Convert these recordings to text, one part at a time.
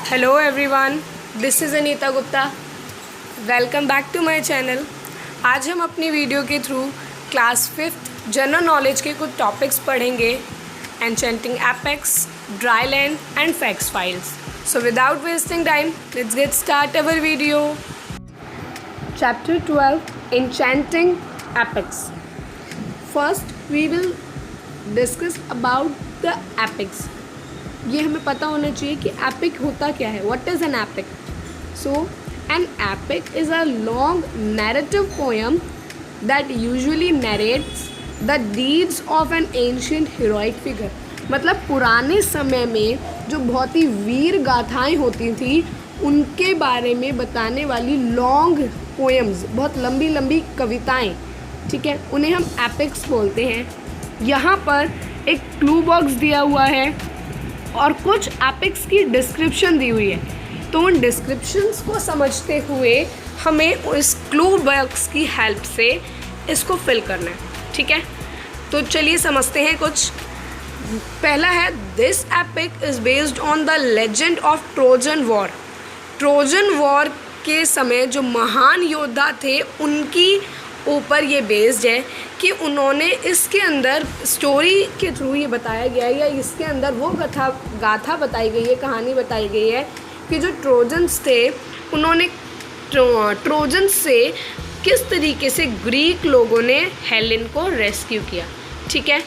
Hello everyone, this is Anita Gupta. Welcome back to my channel. आज हम अपनी वीडियो के through class 5th general knowledge के कुछ टॉपिक्स पढ़ेंगे। Enchanting apex, dry land and facts files. So without wasting time, let's get start our video. Chapter 12, enchanting apex. First we will discuss about the epics. ये हमें पता होना चाहिए कि epic होता क्या है। What is an epic? So an epic is a long narrative poem that usually narrates the deeds of N ancient heroic figure. मतलब पुराने समय में जो बहुत ही वीर गाथाएँ होती थी उनके बारे में बताने वाली लॉन्ग पोएम्स, बहुत लंबी लंबी कविताएँ, ठीक है, उन्हें हम एपिक्स बोलते हैं। यहाँ पर एक क्लू बॉक्स दिया हुआ है और कुछ एपिक्स की डिस्क्रिप्शन दी हुई है। तो उन डिस्क्रिप्शंस को समझते हुए हमें इस क्लू बॉक्स की हेल्प से इसको फिल करना है, ठीक है। तो चलिए समझते हैं कुछ। पहला है, this epic is based on the legend of Trojan war. Trojan war के समय जो महान योद्धा थे उनकी ऊपर ये बेस्ड है कि उन्होंने इसके अंदर स्टोरी के थ्रू ये बताया गया है या इसके अंदर वो गाथा बताई गई है, कहानी बताई गई है कि जो ट्रोजन्स थे उन्होंने ट्रोजन्स से किस तरीके से ग्रीक लोगों ने हेलेन को रेस्क्यू किया, ठीक है।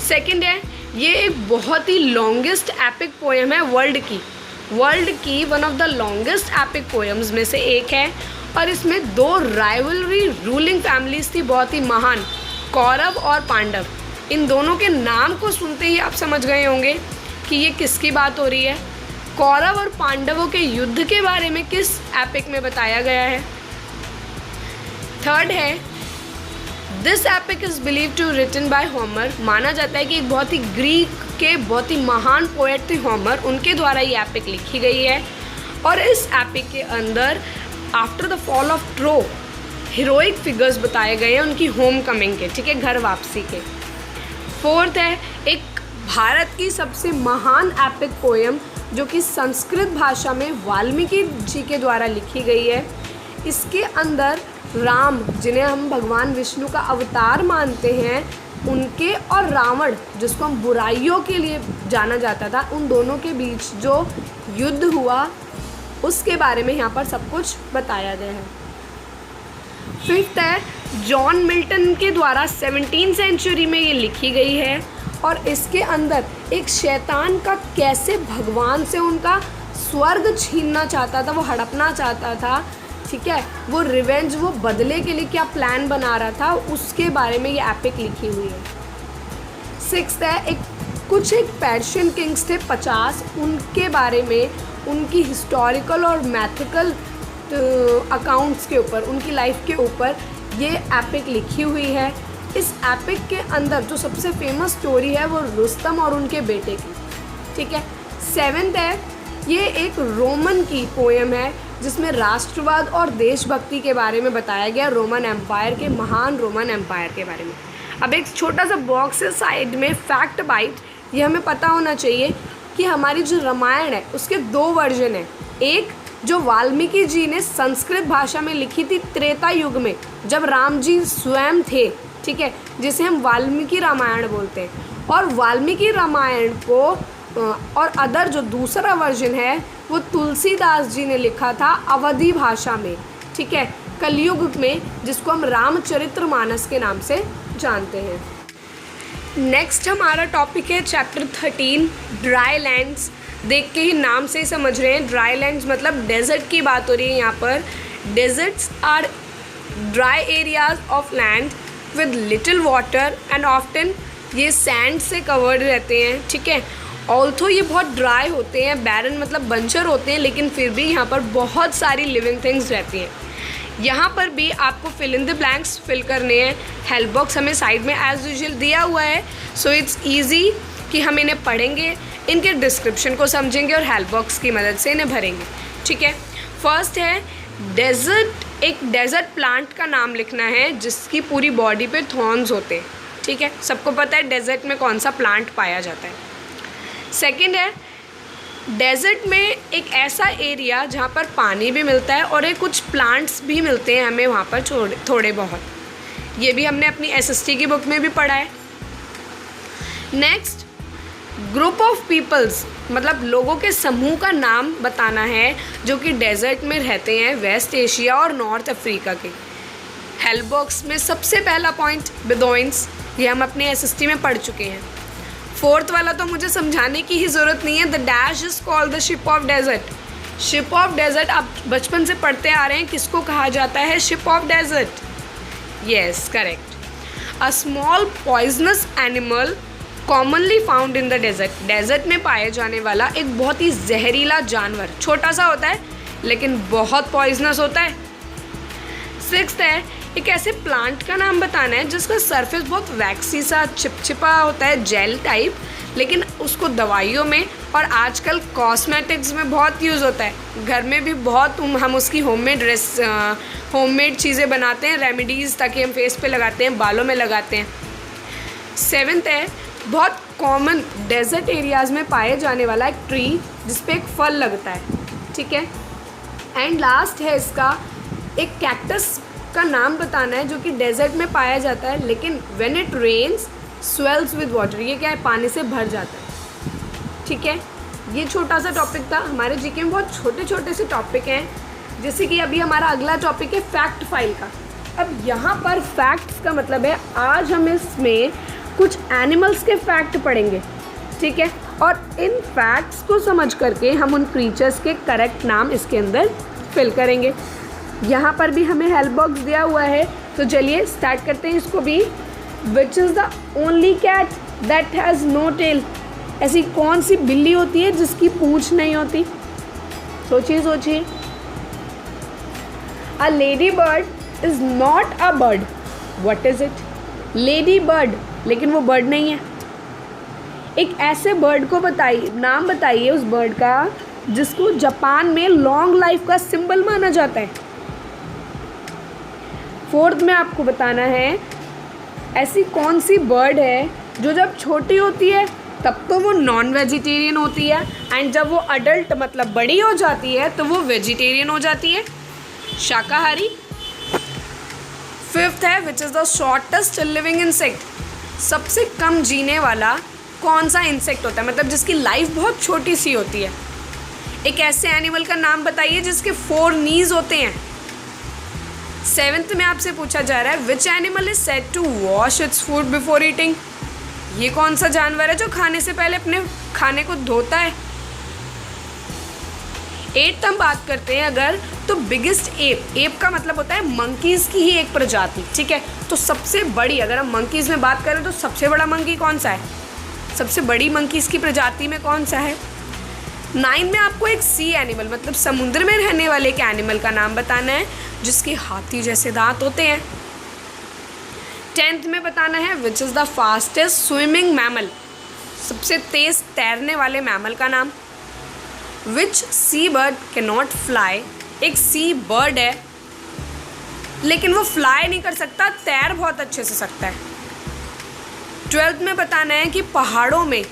सेकंड है, ये एक बहुत ही लॉन्गेस्ट एपिक पोएम है वर्ल्ड की one of the longest epic poems में से एक है। और इसमें दो राइवलरी रूलिंग फैमिलीज थी बहुत ही महान, कौरव और पांडव। इन दोनों के नाम को सुनते ही आप समझ गए होंगे कि ये किसकी बात हो रही है। कौरव और पांडवों के युद्ध के बारे में किस एपिक में बताया गया है। थर्ड है, this epic is believe to written by Homer. माना जाता है कि एक बहुत ही ग्रीक के बहुत ही महान पोएट थे होमर, उनके द्वारा ये एपिक लिखी गई है। और इस एपिक के अंदर after the fall of Troy heroic figures बताए गए हैं उनकी होम कमिंग के, ठीक है, घर वापसी के। फोर्थ है, एक भारत की सबसे महान एपिक पोएम जो कि संस्कृत भाषा में वाल्मीकि जी के द्वारा लिखी गई है। इसके अंदर राम, जिन्हें हम भगवान विष्णु का अवतार मानते हैं, उनके और रावण, जिसको हम बुराइयों के लिए जाना जाता था, उन दोनों के बीच जो युद्ध हुआ उसके बारे में यहाँ पर सब कुछ बताया गया है। फिफ्थ है, जॉन मिल्टन के द्वारा 17वीं सेंचुरी में ये लिखी गई है और इसके अंदर एक शैतान का कैसे भगवान से उनका स्वर्ग छीनना चाहता था, वो हड़पना चाहता था, ठीक है, वो रिवेंज, वो बदले के लिए क्या प्लान बना रहा था, उसके बारे में ये एपिक लिखी हुई है। सिक्स्थ है, कुछ पर्शियन किंग्स थे 50, उनके बारे में, उनकी हिस्टोरिकल और मैथिकल अकाउंट्स के ऊपर, उनकी लाइफ के ऊपर ये एपिक लिखी हुई है। इस एपिक के अंदर जो सबसे फेमस स्टोरी है वो रुस्तम और उनके बेटे की, ठीक है। सेवेंथ है, ये एक रोमन की पोएम है जिसमें राष्ट्रवाद और देशभक्ति के बारे में बताया गया, रोमन एम्पायर के, महान रोमन एम्पायर के बारे में। अब एक छोटा सा बॉक्स है साइड में, फैक्ट बाइट। ये हमें पता होना चाहिए कि हमारी जो रामायण है उसके 2 वर्जन हैं। एक जो वाल्मीकि जी ने संस्कृत भाषा में लिखी थी त्रेता युग में, जब राम जी स्वयं थे, ठीक है, जिसे हम वाल्मीकि रामायण बोलते हैं। और वाल्मीकि रामायण को और अदर जो दूसरा वर्जन है वो तुलसीदास जी ने लिखा था अवधी भाषा में, ठीक है, कलयुग में, जिसको हम रामचरितमानस के नाम से जानते हैं। नेक्स्ट हमारा टॉपिक है चैप्टर 13, ड्राई लैंड्स। देख के ही नाम से ही समझ रहे हैं, ड्राई लैंड्स मतलब डेजर्ट की बात हो रही है यहाँ पर। Deserts are dry areas of land with little water and often ये सैंड से कवर्ड रहते हैं, ठीक है। ऑल्थो ये बहुत ड्राई होते हैं, बैरन मतलब बंजर होते हैं, लेकिन फिर भी यहाँ पर बहुत सारी लिविंग थिंग्स रहती हैं। यहाँ पर भी आपको fill in the blanks fill करने हैं। हेल्प बॉक्स हमें साइड में एज यूजुअल दिया हुआ है, सो इट्स ईजी कि हम इन्हें पढ़ेंगे, इनके डिस्क्रिप्शन को समझेंगे और हेल्प बॉक्स की मदद से इन्हें भरेंगे, ठीक है। फर्स्ट है डेजर्ट। एक डेजर्ट प्लांट का नाम लिखना है जिसकी पूरी बॉडी पे थॉर्न्स होते हैं, ठीक है, सबको पता है डेजर्ट में कौन सा प्लांट पाया जाता है। सेकंड है डेजर्ट में एक ऐसा एरिया जहाँ पर पानी भी मिलता है और एक कुछ प्लांट्स भी मिलते हैं हमें वहाँ पर थोड़े बहुत। ये भी हमने अपनी एसएसटी की बुक में भी पढ़ा है। नेक्स्ट, ग्रुप ऑफ पीपल्स, मतलब लोगों के समूह का नाम बताना है जो कि डेजर्ट में रहते हैं वेस्ट एशिया और नॉर्थ अफ्रीका के। हेल्प बॉक्स में सबसे पहला पॉइंट बेदोइंस, ये हम अपने एसएसटी में पढ़ चुके हैं। फोर्थ वाला तो मुझे समझाने की ही ज़रूरत नहीं है, the dash is called the ship of desert. Ship of desert आप बचपन से पढ़ते आ रहे हैं, किसको कहा जाता है? Ship of desert. Yes, correct. A small poisonous animal commonly found in the desert. Desert में पाए जाने वाला एक बहुत ही जहरीला जानवर, छोटा सा होता है लेकिन बहुत पॉइजनस होता है। सिक्स्थ है, एक ऐसे प्लांट का नाम बताना है जिसका सरफेस बहुत वैक्सी सा चिपचिपा होता है, जेल टाइप, लेकिन उसको दवाइयों में और आजकल कॉस्मेटिक्स में बहुत यूज़ होता है। घर में भी बहुत हम उसकी होममेड चीज़ें बनाते हैं, रेमेडीज़, ताकि हम फेस पे लगाते हैं, बालों में लगाते हैं। सेवेंथ है, बहुत कॉमन डेजर्ट एरियाज़ में पाए जाने वाला एक ट्री जिसपे एक फल लगता है, ठीक है। एंड लास्ट है इसका, एक कैक्टस का नाम बताना है जो कि डेजर्ट में पाया जाता है, लेकिन when it rains swells with water, ये क्या है? पानी से भर जाता है, ठीक है। ये छोटा सा टॉपिक था। हमारे जीके में बहुत छोटे छोटे से टॉपिक हैं, जैसे कि अभी हमारा अगला टॉपिक है फैक्ट फाइल का। अब यहाँ पर फैक्ट्स का मतलब है आज हम इसमें कुछ एनिमल्स के फैक्ट पढ़ेंगे, ठीक है, और इन फैक्ट्स को समझ करके हम उन क्रीचर्स के करेक्ट नाम इसके अंदर फिल करेंगे। यहाँ पर भी हमें हेल्प बॉक्स दिया हुआ है, तो चलिए स्टार्ट करते हैं इसको भी। Which is the only cat that has no tail. ऐसी कौन सी बिल्ली होती है जिसकी पूंछ नहीं होती? सोचिए सोचिए। A lady bird is not a bird, what is it? Lady bird, लेकिन वो बर्ड नहीं है। एक ऐसे बर्ड को बताइए, नाम बताइए उस बर्ड का जिसको जापान में लॉन्ग लाइफ का सिंबल माना जाता है। फोर्थ में आपको बताना है ऐसी कौन सी बर्ड है जो जब छोटी होती है तब तो वो नॉन वेजिटेरियन होती है, एंड जब वो अडल्ट मतलब बड़ी हो जाती है तो वो वेजिटेरियन हो जाती है, शाकाहारी। फिफ्थ है, विच is the shortest living insect. सबसे कम जीने वाला कौन सा इंसेक्ट होता है, मतलब जिसकी लाइफ बहुत छोटी सी होती है। एक ऐसे एनिमल का नाम बताइए जिसके 4 नीज होते हैं। सेवेंथ में आपसे पूछा जा रहा है which animal is said to wash its food before eating. ये कौन सा जानवर है जो खाने से पहले अपने खाने को धोता है। एट्थ हम बात करते हैं अगर, तो बिगेस्ट एप, एप का मतलब होता है मंकीज़ की ही एक प्रजाति, ठीक है। तो सबसे बड़ी, अगर हम मंकीज़ में बात करें तो सबसे बड़ा मंकी कौन सा है? सबसे बड़ी मंकीज़ की प्रजाति में कौन सा है? 9 में आपको एक सी एनिमल मतलब समुद्र में रहने वाले एक एनिमल का नाम बताना है जिसके हाथी जैसे दांत होते हैं। 10th में बताना है विच is the fastest swimming mammal. सबसे तेज़ तैरने वाले मैमल का नाम। विच सी बर्ड कैन नॉट फ्लाई। एक सी बर्ड है लेकिन वो फ्लाई नहीं कर सकता, तैर बहुत अच्छे से सकता है। 12th में बताना है कि पहाड़ों में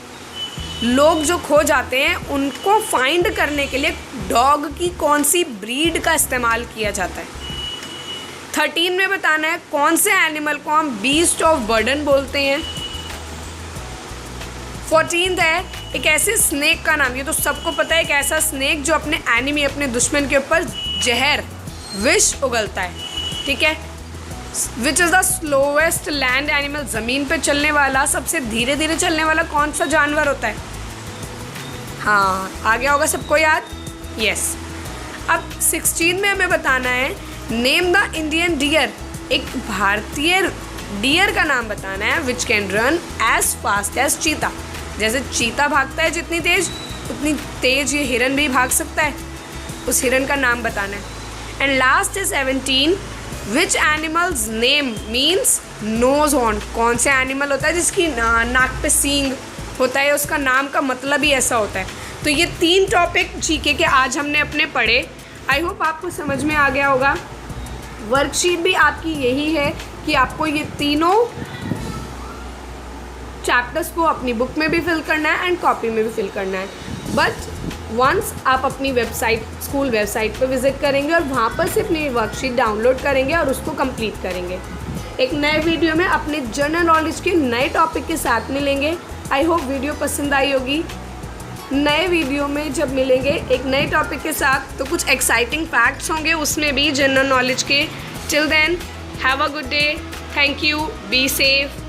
लोग जो खो जाते हैं उनको फाइंड करने के लिए डॉग की कौन सी ब्रीड का इस्तेमाल किया जाता है। 13 में बताना है कौन से एनिमल को हम बीस्ट ऑफ बर्डन बोलते हैं। 14th है एक ऐसे स्नेक का नाम, ये तो सबको पता है, एक ऐसा स्नेक जो अपने एनिमी, अपने दुश्मन के ऊपर जहर, विष उगलता है, ठीक है। विच is the slowest land animal. ज़मीन पे चलने वाला, सबसे धीरे धीरे चलने वाला कौन सा जानवर होता है? हाँ, आ गया होगा सबको याद। यस। अब 16 में हमें बताना है नेम द इंडियन डियर। एक भारतीय डियर का नाम बताना है which can run as fast as cheetah. जैसे चीता भागता है जितनी तेज, उतनी तेज ये हिरन भी भाग सकता है, उस हिरन का नाम बताना है। एंड लास्ट है 17, which animal's name means nose horn. कौन से एनिमल होता है जिसकी नाक पे सींग होता है, उसका नाम का मतलब ही ऐसा होता है। तो ये 3 टॉपिक जीके के आज हमने अपने पढ़े। आई होप आपको समझ में आ गया होगा। वर्कशीट भी आपकी यही है कि आपको ये तीनों चैप्टर्स को अपनी बुक में भी फिल करना है एंड कॉपी में भी फिल करना है। बट वंस आप अपनी वेबसाइट, स्कूल वेबसाइट पर विज़िट करेंगे और वहाँ पर से अपनी वर्कशीट डाउनलोड करेंगे और उसको कंप्लीट करेंगे। एक नए वीडियो में अपने जनरल नॉलेज के नए टॉपिक के साथ मिलेंगे। आई होप वीडियो पसंद आई होगी। नए वीडियो में जब मिलेंगे एक नए टॉपिक के साथ, तो कुछ एक्साइटिंग फैक्ट्स होंगे उसमें भी जनरल नॉलेज के। Till then have a good day, thank you, be safe.